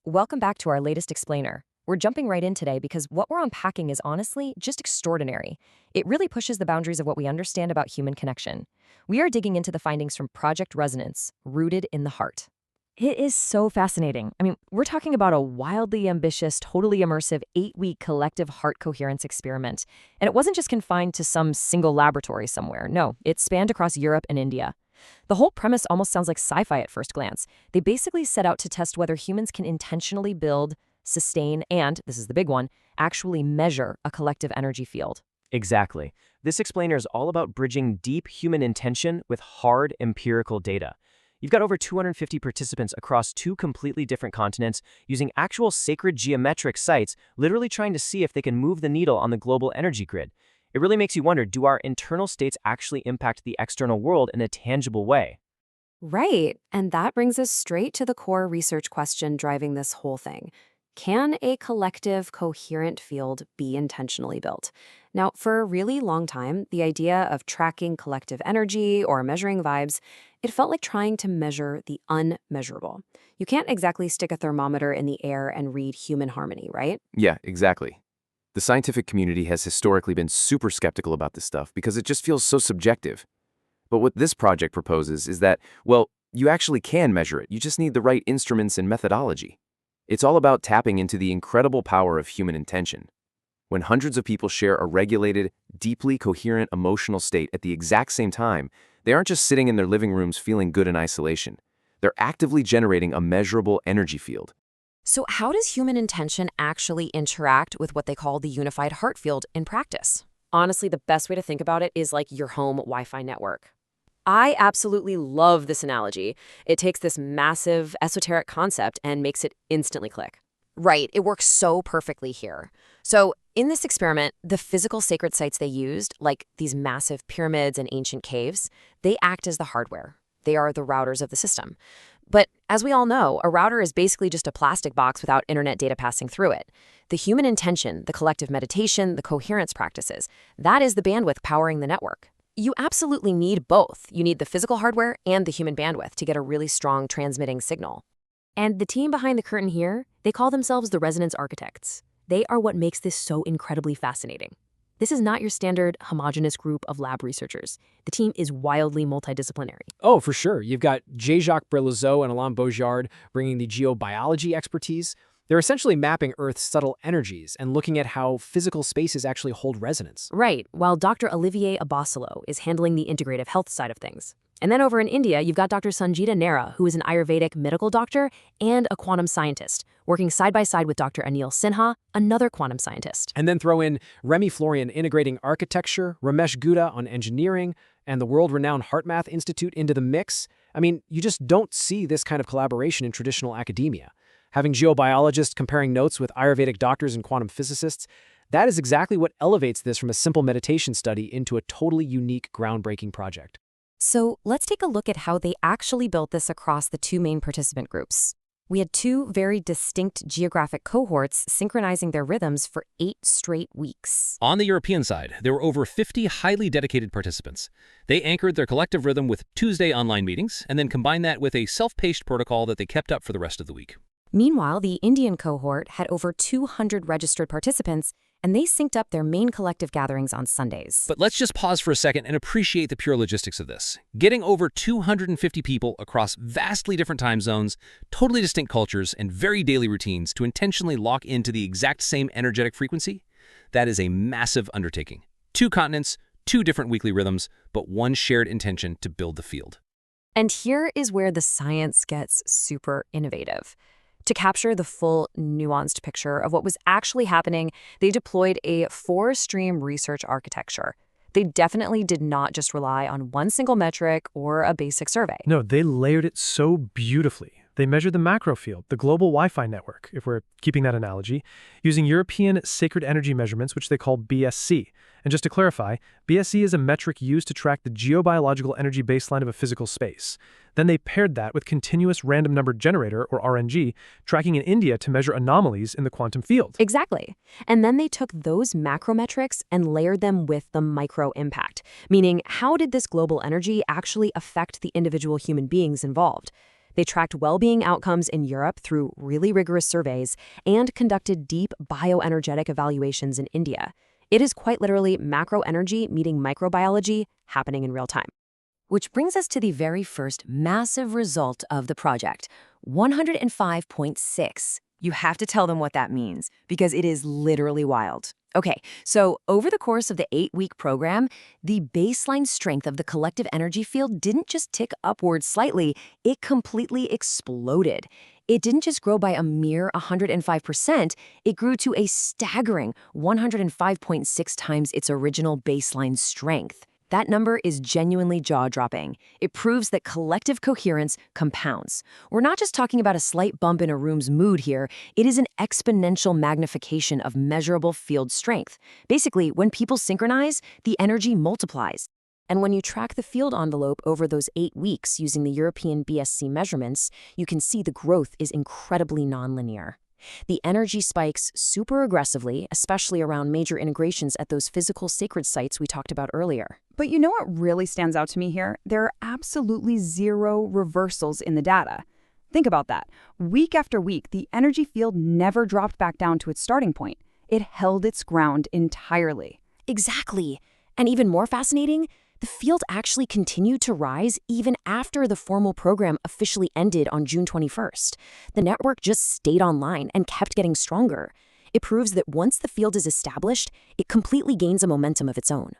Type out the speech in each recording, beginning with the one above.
Welcome back to our latest explainer. We're jumping right in today because what we're unpacking is honestly just extraordinary. It really pushes the boundaries of what we understand about human connection. We are digging into the findings from Project Resonance, Rooted in the Heart. It is so fascinating. We're talking about a wildly ambitious, totally immersive 8-week collective heart coherence experiment. And it wasn't just confined to some single laboratory somewhere. No, it spanned across Europe and India. The whole premise almost sounds like sci-fi at first glance. They basically set out to test whether humans can intentionally build, sustain, and, this is the big one, actually measure a collective energy field. Exactly. This explainer is all about bridging deep human intention with hard empirical data. You've got over 250 participants across two completely different continents using actual sacred geometric sites, literally trying to see if they can move the needle on the global energy grid. It really makes you wonder, do our internal states actually impact the external world in a tangible way? Right. And that brings us straight to the core research question driving this whole thing. Can a collective, coherent field be intentionally built? Now, for a really long time, the idea of tracking collective energy or measuring vibes, it felt like trying to measure the unmeasurable. You can't exactly stick a thermometer in the air and read human harmony, right? Yeah, exactly. The scientific community has historically been super skeptical about this stuff because it just feels so subjective. But what this project proposes is that, well, you actually can measure it. You just need the right instruments and methodology. It's all about tapping into the incredible power of human intention. When hundreds of people share a regulated, deeply coherent emotional state at the exact same time, they aren't just sitting in their living rooms feeling good in isolation. They're actively generating a measurable energy field. So how does human intention actually interact with what they call the unified heart field in practice? Honestly, the best way to think about it is like your home Wi-Fi network. I absolutely love this analogy. It takes this massive, esoteric concept and makes it instantly click. Right, it works so perfectly here. So, in this experiment, the physical sacred sites they used, like these massive pyramids and ancient caves, they act as the hardware. They are the routers of the system. But as we all know, a router is basically just a plastic box without internet data passing through it. The human intention, the collective meditation, the coherence practices, that is the bandwidth powering the network. You absolutely need both. You need the physical hardware and the human bandwidth to get a really strong transmitting signal. And the team behind the curtain here, they call themselves the Resonance Architects. They are what makes this so incredibly fascinating. This is not your standard homogeneous group of lab researchers. The team is wildly multidisciplinary. Oh, for sure. You've got J-Jacques Brelezeau and Alain Beaujard bringing the geobiology expertise. They're essentially mapping Earth's subtle energies and looking at how physical spaces actually hold resonance. Right, while Dr. Olivier Abasolo is handling the integrative health side of things. And then over in India, you've got Dr. Sanjita Nehra, who is an Ayurvedic medical doctor and a quantum scientist, working side by side with Dr. Anil Sinha, another quantum scientist. And then throw in Remy Florian integrating architecture, Ramesh Gupta on engineering, and the world-renowned HeartMath Institute into the mix. You just don't see this kind of collaboration in traditional academia. Having geobiologists comparing notes with Ayurvedic doctors and quantum physicists, that is exactly what elevates this from a simple meditation study into a totally unique, groundbreaking project. So let's take a look at how they actually built this across the two main participant groups. We had two very distinct geographic cohorts synchronizing their rhythms for 8 straight weeks. On the European side, there were over 50 highly dedicated participants. They anchored their collective rhythm with Tuesday online meetings and then combined that with a self-paced protocol that they kept up for the rest of the week. Meanwhile, the Indian cohort had over 200 registered participants, and they synced up their main collective gatherings on Sundays. But let's just pause for a second and appreciate the pure logistics of this. Getting over 250 people across vastly different time zones, totally distinct cultures, and very daily routines to intentionally lock into the exact same energetic frequency, that is a massive undertaking. 2 continents, 2 different weekly rhythms, but one shared intention to build the field. And here is where the science gets super innovative. To capture the full, nuanced picture of what was actually happening, they deployed a 4-stream research architecture. They definitely did not just rely on one single metric or a basic survey. No, they layered it so beautifully. They measured the macro field, the global Wi-Fi network, if we're keeping that analogy, using European sacred energy measurements, which they call BSC. And just to clarify, BSC is a metric used to track the geobiological energy baseline of a physical space. Then they paired that with continuous random number generator, or RNG, tracking in India to measure anomalies in the quantum field. Exactly. And then they took those macrometrics and layered them with the micro impact, meaning how did this global energy actually affect the individual human beings involved? They tracked well-being outcomes in Europe through really rigorous surveys and conducted deep bioenergetic evaluations in India. It is quite literally macroenergy meeting microbiology happening in real time. Which brings us to the very first massive result of the project, 105.6. You have to tell them what that means, because it is literally wild. Okay, so over the course of the 8-week program, the baseline strength of the collective energy field didn't just tick upwards slightly, it completely exploded. It didn't just grow by a mere 105%, it grew to a staggering 105.6 times its original baseline strength. That number is genuinely jaw-dropping. It proves that collective coherence compounds. We're not just talking about a slight bump in a room's mood here, it is an exponential magnification of measurable field strength. Basically, when people synchronize, the energy multiplies. And when you track the field envelope over those 8 weeks using the European BSC measurements, you can see the growth is incredibly nonlinear. The energy spikes super aggressively, especially around major integrations at those physical sacred sites we talked about earlier. But you know what really stands out to me here? There are absolutely zero reversals in the data. Think about that. Week after week, the energy field never dropped back down to its starting point. It held its ground entirely. Exactly. And even more fascinating, the field actually continued to rise even after the formal program officially ended on June 21st. The network just stayed online and kept getting stronger. It proves that once the field is established, it completely gains a momentum of its own.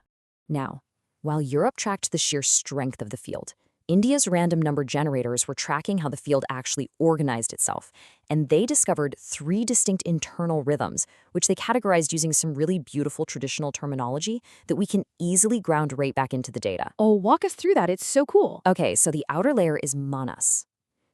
Now, while Europe tracked the sheer strength of the field, India's random number generators were tracking how the field actually organized itself, and they discovered 3 distinct internal rhythms, which they categorized using some really beautiful traditional terminology that we can easily ground right back into the data. Oh, walk us through that. It's so cool. Okay, so the outer layer is manas.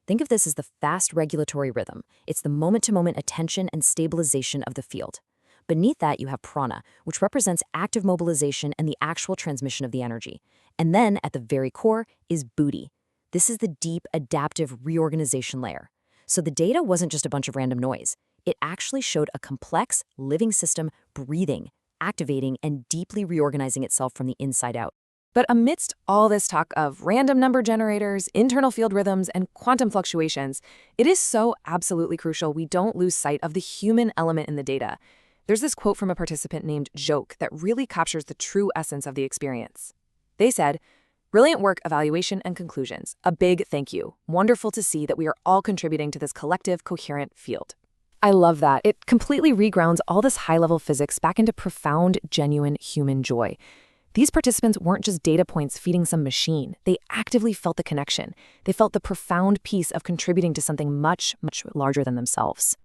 Think of this as the fast regulatory rhythm. It's the moment-to-moment attention and stabilization of the field. Beneath that, you have prana, which represents active mobilization and the actual transmission of the energy. And then, at the very core, is buddhi. This is the deep, adaptive reorganization layer. So the data wasn't just a bunch of random noise. It actually showed a complex, living system breathing, activating, and deeply reorganizing itself from the inside out. But amidst all this talk of random number generators, internal field rhythms, and quantum fluctuations, it is so absolutely crucial we don't lose sight of the human element in the data. There's this quote from a participant named Joke that really captures the true essence of the experience. They said, "Brilliant work, evaluation, and conclusions. A big thank you. Wonderful to see that we are all contributing to this collective, coherent field." I love that. It completely regrounds all this high-level physics back into profound, genuine human joy. These participants weren't just data points feeding some machine. They actively felt the connection. They felt the profound piece of contributing to something much, much larger than themselves.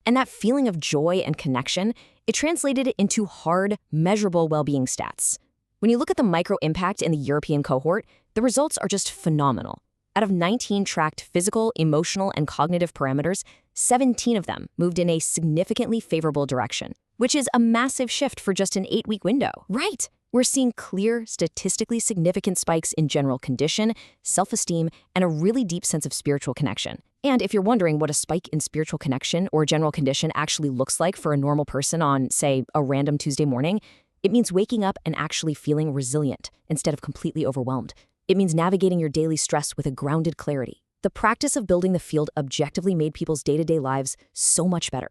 And that feeling of joy and connection, it translated into hard, measurable well-being stats. When you look at the micro-impact in the European cohort, the results are just phenomenal. Out of 19 tracked physical, emotional, and cognitive parameters, 17 of them moved in a significantly favorable direction, which is a massive shift for just an 8-week window. Right! We're seeing clear, statistically significant spikes in general condition, self-esteem, and a really deep sense of spiritual connection. And if you're wondering what a spike in spiritual connection or general condition actually looks like for a normal person on, say, a random Tuesday morning, it means waking up and actually feeling resilient instead of completely overwhelmed. It means navigating your daily stress with a grounded clarity. The practice of building the field objectively made people's day-to-day lives so much better.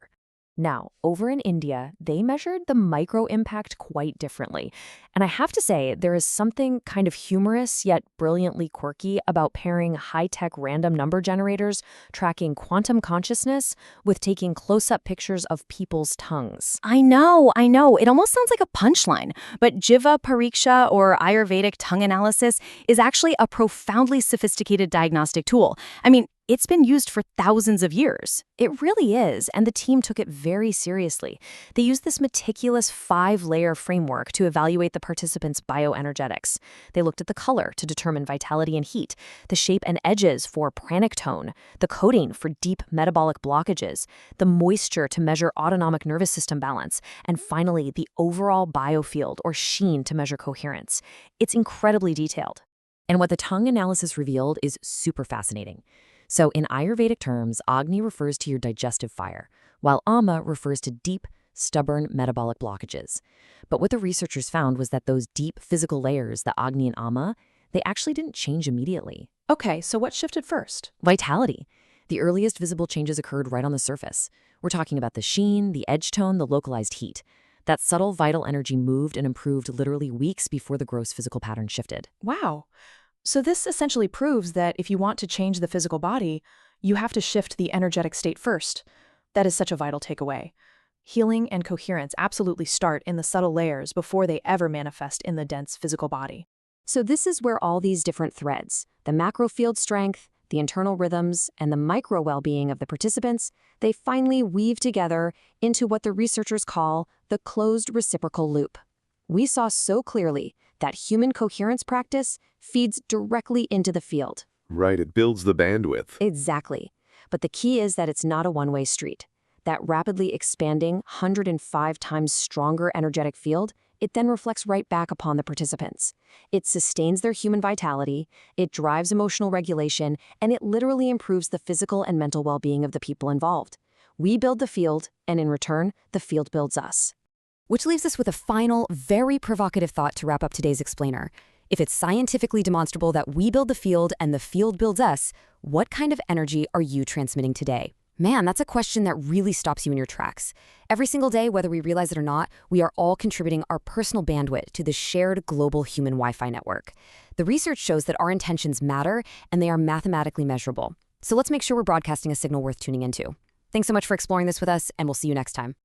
Now, over in India, they measured the micro-impact quite differently. And I have to say, there is something kind of humorous yet brilliantly quirky about pairing high-tech random number generators, tracking quantum consciousness, with taking close-up pictures of people's tongues. I know. It almost sounds like a punchline. But Jiva Pariksha, or Ayurvedic tongue analysis, is actually a profoundly sophisticated diagnostic tool. I mean, it's been used for thousands of years. It really is, and the team took it very seriously. They used this meticulous 5-layer framework to evaluate the participants' bioenergetics. They looked at the color to determine vitality and heat, the shape and edges for pranic tone, the coating for deep metabolic blockages, the moisture to measure autonomic nervous system balance, and finally, the overall biofield or sheen to measure coherence. It's incredibly detailed. And what the tongue analysis revealed is super fascinating. So in Ayurvedic terms, Agni refers to your digestive fire, while Ama refers to deep, stubborn metabolic blockages. But what the researchers found was that those deep physical layers, the Agni and Ama, they actually didn't change immediately. Okay, so what shifted first? Vitality. The earliest visible changes occurred right on the surface. We're talking about the sheen, the edge tone, the localized heat. That subtle vital energy moved and improved literally weeks before the gross physical pattern shifted. Wow. So this essentially proves that if you want to change the physical body, you have to shift the energetic state first. That is such a vital takeaway. Healing and coherence absolutely start in the subtle layers before they ever manifest in the dense physical body. So this is where all these different threads, the macro field strength, the internal rhythms, and the micro well-being of the participants, they finally weave together into what the researchers call the closed reciprocal loop. We saw so clearly that human coherence practice feeds directly into the field. Right, it builds the bandwidth. Exactly. But the key is that it's not a one-way street. That rapidly expanding 105 times stronger energetic field, it then reflects right back upon the participants. It sustains their human vitality, it drives emotional regulation, and it literally improves the physical and mental well-being of the people involved. We build the field, and in return, the field builds us. Which leaves us with a final, very provocative thought to wrap up today's explainer. If it's scientifically demonstrable that we build the field and the field builds us, what kind of energy are you transmitting today? Man, that's a question that really stops you in your tracks. Every single day, whether we realize it or not, we are all contributing our personal bandwidth to the shared global human Wi-Fi network. The research shows that our intentions matter and they are mathematically measurable. So let's make sure we're broadcasting a signal worth tuning into. Thanks so much for exploring this with us, and we'll see you next time.